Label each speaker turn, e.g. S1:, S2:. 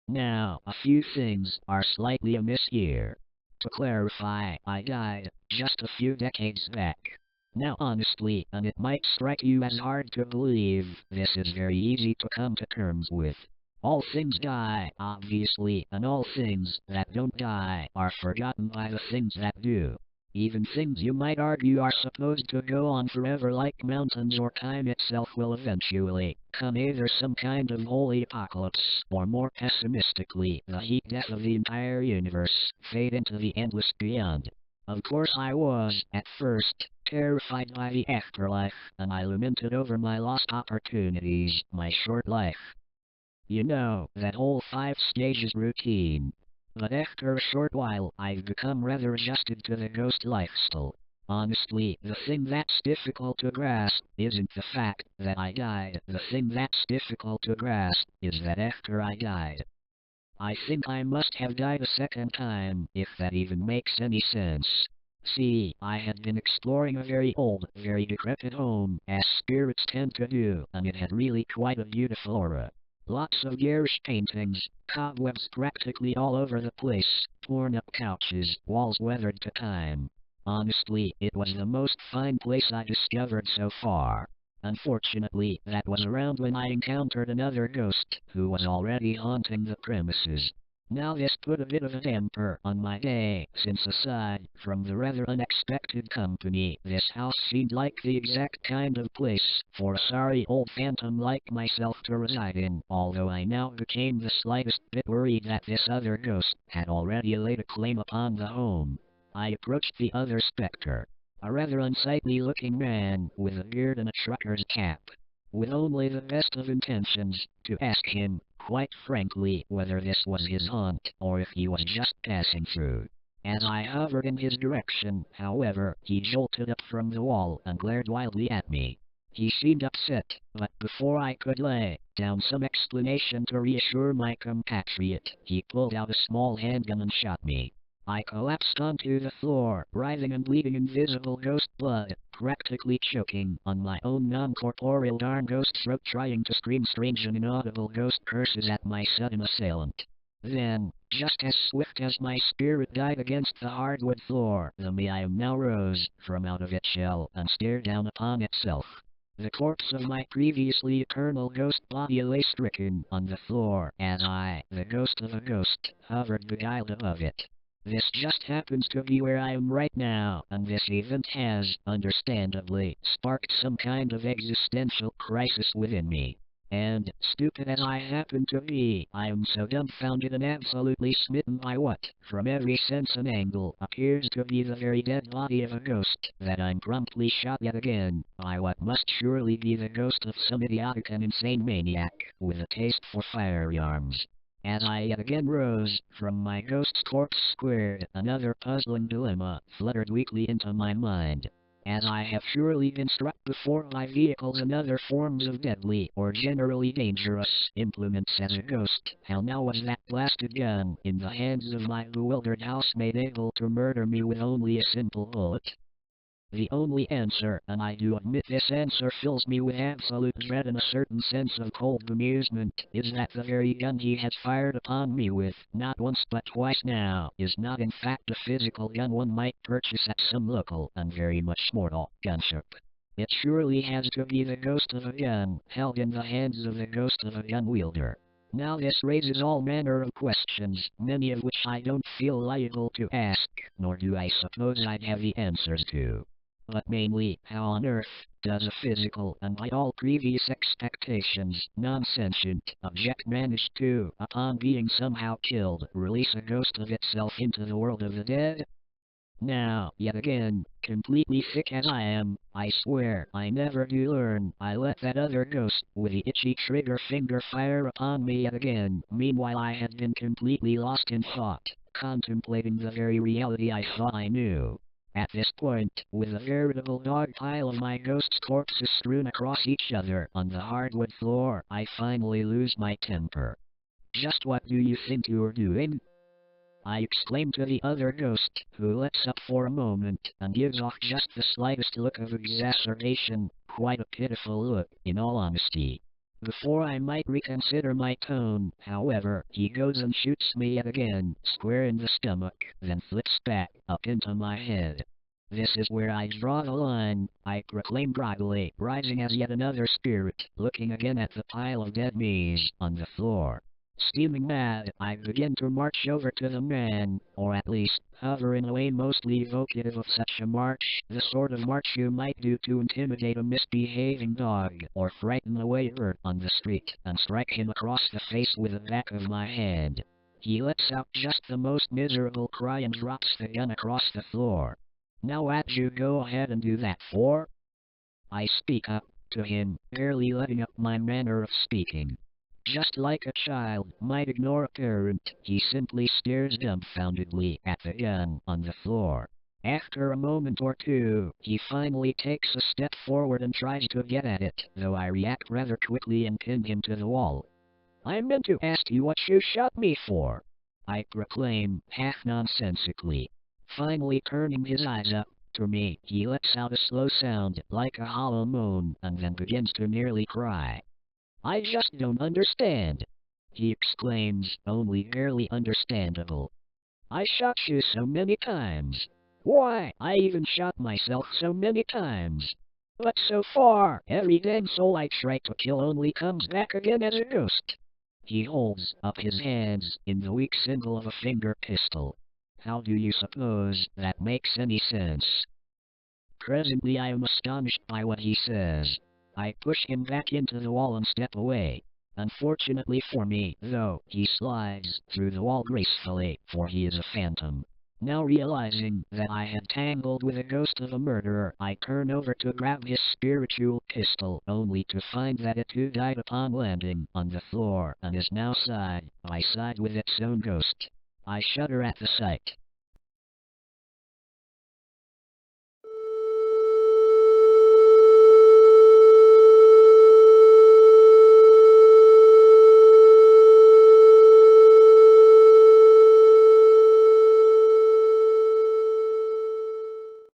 S1: Now, a few things are slightly amiss here. To clarify, I died just a few decades back. Now honestly, and it might strike you as hard to believe, this is very easy to come to terms with. All things die, obviously, and all things that don't die are forgotten by the things that do. Even things you might argue are supposed to go on forever like mountains or time itself will eventually come either some kind of holy apocalypse, or more pessimistically, the heat death of the entire universe, fade into the endless beyond. Of course I was, at first, terrified by the afterlife, and I lamented over my lost opportunities, my short life. You know, that whole 5 stages routine. But after a short while, I've become rather adjusted to the ghost lifestyle. Honestly, the thing that's difficult to grasp isn't the fact that I died. The thing that's difficult to grasp is that after I died, I think I must have died a second time, if that even makes any sense. See, I had been exploring a very old, very decrepit home, as spirits tend to do, and it had really quite a beautiful aura. Lots of garish paintings, cobwebs practically all over the place, torn up couches, walls weathered to time. Honestly, it was the most fine place I discovered so far. Unfortunately, that was around when I encountered another ghost, who was already haunting the premises. Now this put a bit of a damper on my day, since aside from the rather unexpected company, this house seemed like the exact kind of place for a sorry old phantom like myself to reside in, although I now became the slightest bit worried that this other ghost had already laid a claim upon the home. I approached the other specter, a rather unsightly-looking man with a beard and a trucker's cap, with only the best of intentions to ask him, quite frankly, whether this was his haunt, or if he was just passing through. As I hovered in his direction, however, he jolted up from the wall and glared wildly at me. He seemed upset, but before I could lay down some explanation to reassure my compatriot, he pulled out a small handgun and shot me. I collapsed onto the floor, writhing and bleeding invisible ghost blood, practically choking on my own non-corporeal darn ghost throat, trying to scream strange and inaudible ghost curses at my sudden assailant. Then, just as swift as my spirit died against the hardwood floor, the me I am now rose from out of its shell and stared down upon itself. The corpse of my previously eternal ghost body lay stricken on the floor as I, the ghost of a ghost, hovered beguiled above it. This just happens to be where I am right now, and this event has, understandably, sparked some kind of existential crisis within me. And, stupid as I happen to be, I am so dumbfounded and absolutely smitten by what, from every sense and angle, appears to be the very dead body of a ghost, that I'm promptly shot yet again by what must surely be the ghost of some idiotic and insane maniac with a taste for firearms. As I yet again rose from my ghost's corpse squared, another puzzling dilemma fluttered weakly into my mind. As I have surely been struck before by vehicles and other forms of deadly or generally dangerous implements as a ghost, how now was that blasted gun in the hands of my bewildered housemate able to murder me with only a simple bullet? The only answer, and I do admit this answer fills me with absolute dread and a certain sense of cold amusement, is that the very gun he has fired upon me with, not once but twice now, is not in fact a physical gun one might purchase at some local and very much mortal gun shop. It surely has to be the ghost of a gun, held in the hands of the ghost of a gun wielder. Now this raises all manner of questions, many of which I don't feel liable to ask, nor do I suppose I'd have the answers to. But mainly, how on earth does a physical, and by all previous expectations, non-sentient object manage to, upon being somehow killed, release a ghost of itself into the world of the dead? Now, yet again, completely sick as I am, I swear I never do learn. I let that other ghost with the itchy trigger finger fire upon me yet again. Meanwhile I had been completely lost in thought, contemplating the very reality I thought I knew. At this point, with a veritable dog pile of my ghost's corpses strewn across each other on the hardwood floor, I finally lose my temper. Just what do you think you're doing? I exclaim to the other ghost, who lets up for a moment and gives off just the slightest look of exacerbation, quite a pitiful look, in all honesty. Before I might reconsider my tone, however, he goes and shoots me yet again, square in the stomach, then flips back up into my head. This is where I draw the line, I proclaim groggily, rising as yet another spirit, looking again at the pile of dead me's on the floor. Steaming mad, I begin to march over to the man, or at least, hover in a way mostly evocative of such a march, the sort of march you might do to intimidate a misbehaving dog, or frighten a waiter on the street, and strike him across the face with the back of my hand. He lets out just the most miserable cry and drops the gun across the floor. Now what'd you go ahead and do that for? I speak up to him, barely letting up my manner of speaking. Just like a child might ignore a parent, he simply stares dumbfoundedly at the gun on the floor. After a moment or two, he finally takes a step forward and tries to get at it, though I react rather quickly and pin him to the wall. I meant to ask you what you shot me for, I proclaim, half nonsensically. Finally turning his eyes up to me, he lets out a slow sound, like a hollow moan, and then begins to nearly cry. I just don't understand, he exclaims, only barely understandable. I shot you so many times. Why, I even shot myself so many times. But so far, every damn soul I try to kill only comes back again as a ghost. He holds up his hands in the weak symbol of a finger pistol. How do you suppose that makes any sense? Presently I am astonished by what he says. I push him back into the wall and step away. Unfortunately for me, though, he slides through the wall gracefully, for he is a phantom. Now realizing that I had tangled with the ghost of a murderer, I turn over to grab his spiritual pistol, only to find that it too died upon landing on the floor, and is now side by side with its own ghost. I shudder at the sight.